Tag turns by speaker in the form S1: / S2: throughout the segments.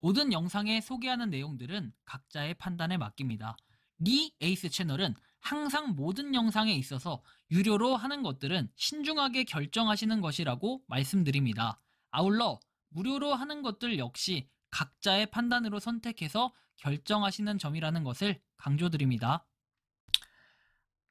S1: 모든 영상에 소개하는 내용들은 각자의 판단에 맡깁니다. 리 에이스 채널은 항상 모든 영상에 있어서 유료로 하는 것들은 신중하게 결정하시는 것이라고 말씀드립니다. 아울러 무료로 하는 것들 역시 각자의 판단으로 선택해서 결정하시는 점이라는 것을 강조드립니다.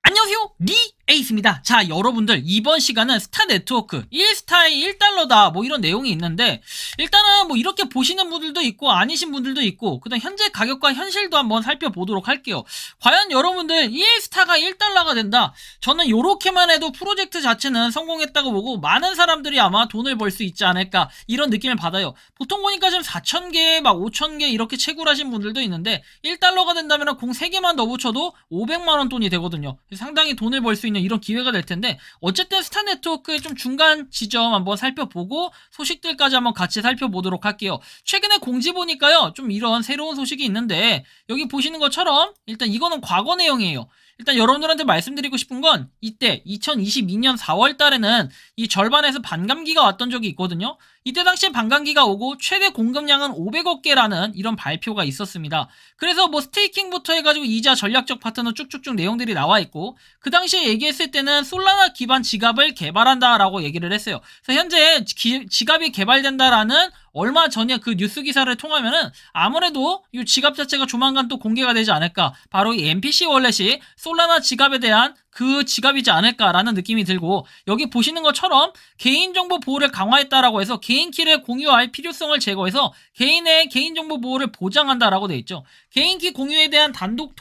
S1: 안녕하세요, 리 에이스입니다. 자, 여러분들 이번 시간은 스타 네트워크 1스타에 1달러다 뭐 이런 내용이 있는데, 일단은 뭐 이렇게 보시는 분들도 있고 아니신 분들도 있고, 그다음 현재 가격과 현실도 한번 살펴보도록 할게요. 과연 여러분들 1스타가 1달러가 된다, 저는 요렇게만 해도 프로젝트 자체는 성공했다고 보고 많은 사람들이 아마 돈을 벌 수 있지 않을까 이런 느낌을 받아요. 보통 보니까 지금 4,000개 막 5,000개 이렇게 채굴하신 분들도 있는데, 1달러가 된다면 공 3개만 더 붙여도 500만원 돈이 되거든요. 상당히 돈을 벌 수 있는 이런 기회가 될 텐데, 어쨌든 스타 네트워크의 좀 중간 지점 한번 살펴보고 소식들까지 한번 같이 살펴보도록 할게요. 최근에 공지 보니까요, 좀 이런 새로운 소식이 있는데, 여기 보시는 것처럼 일단 이거는 과거 내용이에요. 일단 여러분들한테 말씀드리고 싶은 건, 이때 2022년 4월 달에는 이 절반에서 반감기가 왔던 적이 있거든요. 이때 당시에 반감기가 오고 최대 공급량은 500억 개라는 이런 발표가 있었습니다. 그래서 뭐 스테이킹부터 해가지고 이자, 전략적 파트너 쭉쭉쭉 내용들이 나와 있고, 그 당시에 얘기했을 때는 솔라나 기반 지갑을 개발한다라고 얘기를 했어요. 그래서 현재 지갑이 개발된다라는 얼마 전에 그 뉴스 기사를 통하면은 아무래도 이 지갑 자체가 조만간 또 공개가 되지 않을까, 바로 이 MPC 월렛이 솔라나 지갑에 대한 그 지갑이지 않을까라는 느낌이 들고, 여기 보시는 것처럼 개인정보 보호를 강화했다라고 해서 개인키를 공유할 필요성을 제거해서 개인의 개인정보 보호를 보장한다라고 돼 있죠. 개인키 공유에 대한 단독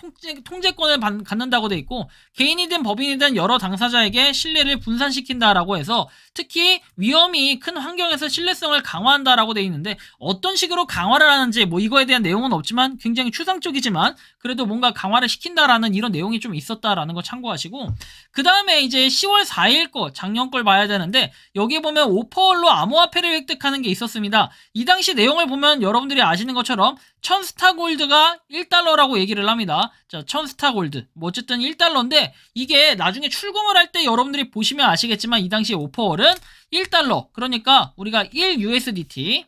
S1: 통제권을 갖는다고 돼 있고, 개인이든 법인이든 여러 당사자에게 신뢰를 분산시킨다라고 해서 특히 위험이 큰 환경에서 신뢰성을 강화한다라고 돼 있는데, 어떤 식으로 강화를 하는지 뭐 이거에 대한 내용은 없지만 굉장히 추상적이지만 그래도 뭔가 강화를 시킨다라는 이런 내용이 좀 있었다라는 거 참고하시고, 그 다음에 이제 10월 4일 거, 작년 걸 봐야 되는데, 여기 보면 오퍼월로 암호화폐를 획득하는 게 있었습니다. 이 당시 내용을 보면 여러분들이 아시는 것처럼 1000스타 골드가 1달러라고 얘기를 합니다. 자, 1000스타 골드. 뭐 어쨌든 1달러인데, 이게 나중에 출금을 할 때 여러분들이 보시면 아시겠지만 이 당시 오퍼월은 1달러. 그러니까 우리가 1USDT.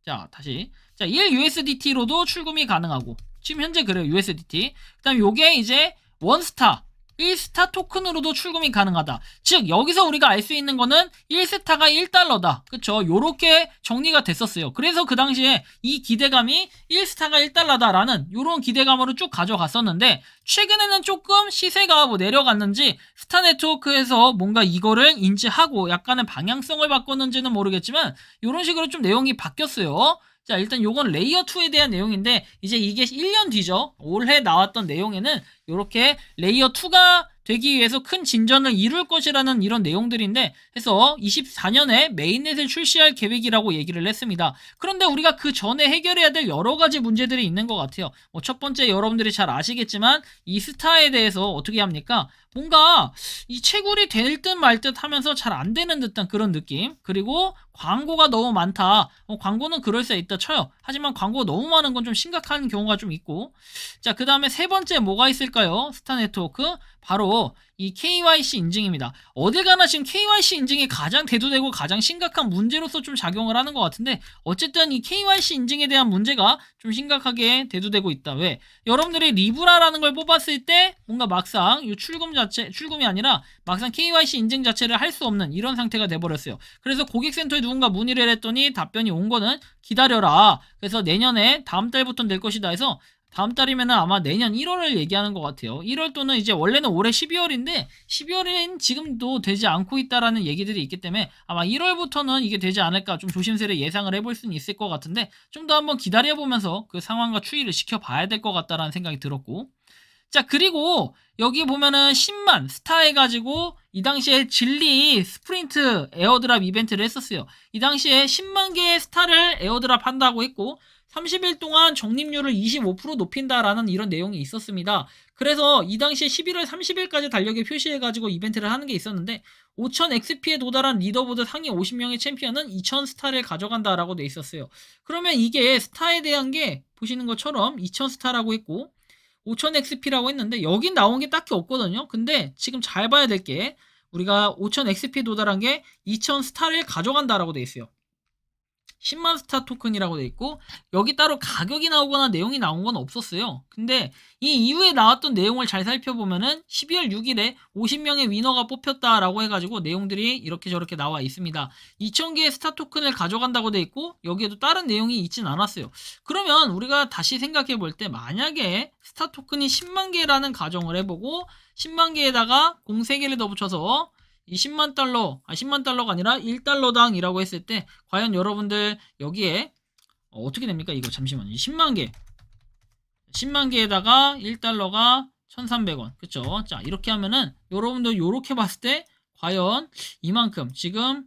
S1: 자, 다시. 자, 1USDT로도 출금이 가능하고, 지금 현재 그래요, USDT. 그 다음 요게 이제 원스타, 1스타 토큰으로도 출금이 가능하다. 즉 여기서 우리가 알 수 있는 거는 1스타가 1달러다. 그쵸? 요렇게 정리가 됐었어요. 그래서 그 당시에 이 기대감이 1스타가 1달러다라는 요런 기대감으로 쭉 가져갔었는데, 최근에는 조금 시세가 뭐 내려갔는지 스타 네트워크에서 뭔가 이거를 인지하고 약간의 방향성을 바꿨는지는 모르겠지만 요런 식으로 좀 내용이 바뀌었어요. 자, 일단 요건 레이어2에 대한 내용인데, 이제 이게 1년 뒤죠. 올해 나왔던 내용에는 요렇게 레이어2가 되기 위해서 큰 진전을 이룰 것이라는 이런 내용들인데, 해서 24년에 메인넷을 출시할 계획이라고 얘기를 했습니다. 그런데 우리가 그 전에 해결해야 될 여러 가지 문제들이 있는 것 같아요. 뭐 첫 번째, 여러분들이 잘 아시겠지만 이 스타에 대해서 어떻게 합니까? 뭔가 이 채굴이 될 듯 말 듯 하면서 잘 안 되는 듯한 그런 느낌. 그리고 광고가 너무 많다. 광고는 그럴 수 있다 쳐요. 하지만 광고가 너무 많은 건 좀 심각한 경우가 좀 있고. 자, 그 다음에 세 번째 뭐가 있을까요? 스타 네트워크. 바로 이 KYC 인증입니다. 어딜 가나 지금 KYC 인증이 가장 대두되고 가장 심각한 문제로서 좀 작용을 하는 것 같은데, 어쨌든 이 KYC 인증에 대한 문제가 좀 심각하게 대두되고 있다. 왜? 여러분들이 리브라라는 걸 뽑았을 때 뭔가 막상 이 출금이 아니라 막상 KYC 인증 자체를 할 수 없는 이런 상태가 돼버렸어요. 그래서 고객센터에 누군가 문의를 했더니 답변이 온 거는 기다려라. 그래서 내년에 다음 달부터 낼 것이다 해서, 다음 달이면은 아마 내년 1월을 얘기하는 것 같아요. 1월 또는 이제 원래는 올해 12월인데 12월엔 지금도 되지 않고 있다라는 얘기들이 있기 때문에 아마 1월부터는 이게 되지 않을까 좀 조심스레 예상을 해볼 수는 있을 것 같은데, 좀 더 한번 기다려보면서 그 상황과 추이를 지켜봐야 될 것 같다라는 생각이 들었고. 자, 그리고 여기 보면은 10만 스타 해가지고 이 당시에 진리 스프린트 에어드랍 이벤트를 했었어요. 이 당시에 10만 개의 스타를 에어드랍 한다고 했고, 30일 동안 적립률을 25% 높인다라는 이런 내용이 있었습니다. 그래서 이 당시에 11월 30일까지 달력에 표시해가지고 이벤트를 하는 게 있었는데, 5000 XP에 도달한 리더보드 상위 50명의 챔피언은 2000 스타를 가져간다라고 돼 있었어요. 그러면 이게 스타에 대한 게 보시는 것처럼 2000 스타라고 했고 5000 XP라고 했는데, 여긴 나온 게 딱히 없거든요. 근데 지금 잘 봐야 될 게, 우리가 5000 XP에 도달한 게 2000 스타를 가져간다라고 돼 있어요. 10만 스타 토큰이라고 돼 있고 여기 따로 가격이 나오거나 내용이 나온 건 없었어요. 근데 이 이후에 나왔던 내용을 잘 살펴보면은 12월 6일에 50명의 위너가 뽑혔다라고 해가지고 내용들이 이렇게 저렇게 나와 있습니다. 2000개의 스타 토큰을 가져간다고 돼 있고 여기에도 다른 내용이 있진 않았어요. 그러면 우리가 다시 생각해 볼 때 만약에 스타 토큰이 10만 개라는 가정을 해보고 10만 개에다가 03개를 더 붙여서 이 10만 달러, 10만 달러가 아니라 1달러당이라고 했을 때 과연 여러분들 여기에 어떻게 됩니까? 이거 잠시만요. 10만 개. 10만 개에다가 1달러가 1,300원. 그쵸? 자, 이렇게 하면은 여러분들 요렇게 봤을 때 과연 이만큼 지금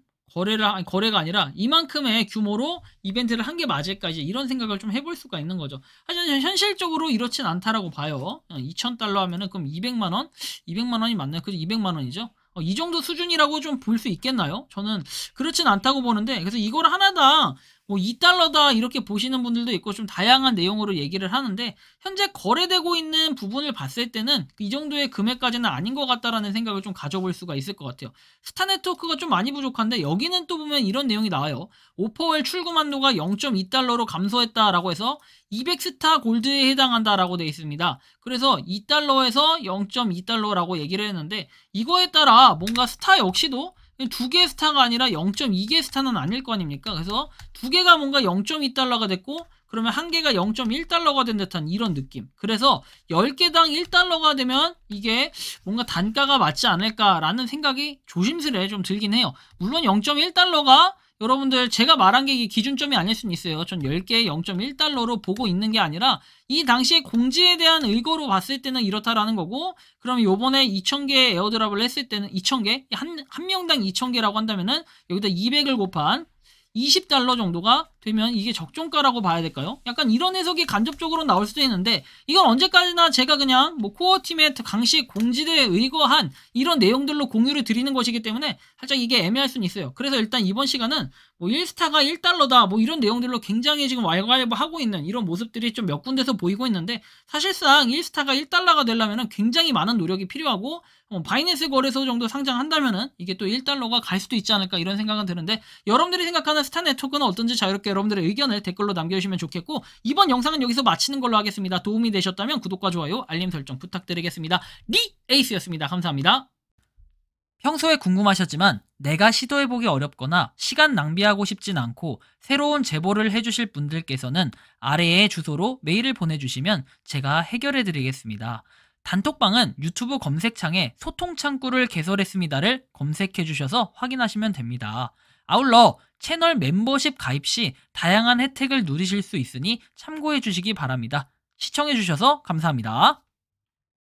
S1: 거래가 아니라 이만큼의 규모로 이벤트를 한 게 맞을까 이제 이런 생각을 좀 해볼 수가 있는 거죠. 하지만 현실적으로 이렇진 않다라고 봐요. 2,000달러 하면은 그럼 200만원? 200만원이 맞나요? 그죠? 200만원이죠? 이 정도 수준이라고 좀 볼 수 있겠나요? 저는 그렇진 않다고 보는데 그래서 이걸 하나당 뭐 2달러다 이렇게 보시는 분들도 있고 좀 다양한 내용으로 얘기를 하는데 현재 거래되고 있는 부분을 봤을 때는 이 정도의 금액까지는 아닌 것 같다라는 생각을 좀 가져볼 수가 있을 것 같아요. 스타 네트워크가 좀 많이 부족한데 여기는 또 보면 이런 내용이 나와요. 오퍼웰 출금 한도가 0.2달러로 감소했다라고 해서 200스타 골드에 해당한다라고 되어 있습니다. 그래서 2달러에서 0.2달러라고 얘기를 했는데 이거에 따라 뭔가 스타 역시도 두 개의 스타가 아니라 0.2개 스타는 아닐 거 아닙니까? 그래서 두 개가 뭔가 0.2달러가 됐고 그러면 한 개가 0.1달러가 된 듯한 이런 느낌. 그래서 10개당 1달러가 되면 이게 뭔가 단가가 맞지 않을까라는 생각이 조심스레 좀 들긴 해요. 물론 0.1달러가 여러분들 제가 말한 게 이게 기준점이 아닐 수는 있어요. 전 10개에 0.1달러로 보고 있는 게 아니라 이 당시에 공지에 대한 의거로 봤을 때는 이렇다라는 거고 그럼 요번에 2000개 에어드랍을 했을 때는 2000개? 한 명당 2000개라고 한다면은 여기다 200을 곱한 20달러 정도가 되면 이게 적정가라고 봐야 될까요? 약간 이런 해석이 간접적으로 나올 수도 있는데 이건 언제까지나 제가 그냥 뭐 코어팀의 강식 공지대에 의거한 이런 내용들로 공유를 드리는 것이기 때문에 살짝 이게 애매할 수는 있어요. 그래서 일단 이번 시간은 뭐 1스타가 1달러다 뭐 이런 내용들로 굉장히 지금 왈가왈부하고 있는 이런 모습들이 좀 몇 군데서 보이고 있는데 사실상 1스타가 1달러가 되려면 굉장히 많은 노력이 필요하고 바이낸스 거래소 정도 상장한다면은 이게 또 1달러가 갈 수도 있지 않을까 이런 생각은 드는데 여러분들이 생각하는 스타 네트워크는 어떤지 자유롭게 여러분들의 의견을 댓글로 남겨주시면 좋겠고 이번 영상은 여기서 마치는 걸로 하겠습니다. 도움이 되셨다면 구독과 좋아요, 알림 설정 부탁드리겠습니다. 에이스였습니다. 감사합니다. 평소에 궁금하셨지만 내가 시도해보기 어렵거나 시간 낭비하고 싶진 않고 새로운 제보를 해주실 분들께서는 아래의 주소로 메일을 보내주시면 제가 해결해드리겠습니다. 단톡방은 유튜브 검색창에 소통창구를 개설했습니다를 검색해주셔서 확인하시면 됩니다. 아울러 채널 멤버십 가입 시 다양한 혜택을 누리실 수 있으니 참고해주시기 바랍니다. 시청해주셔서 감사합니다.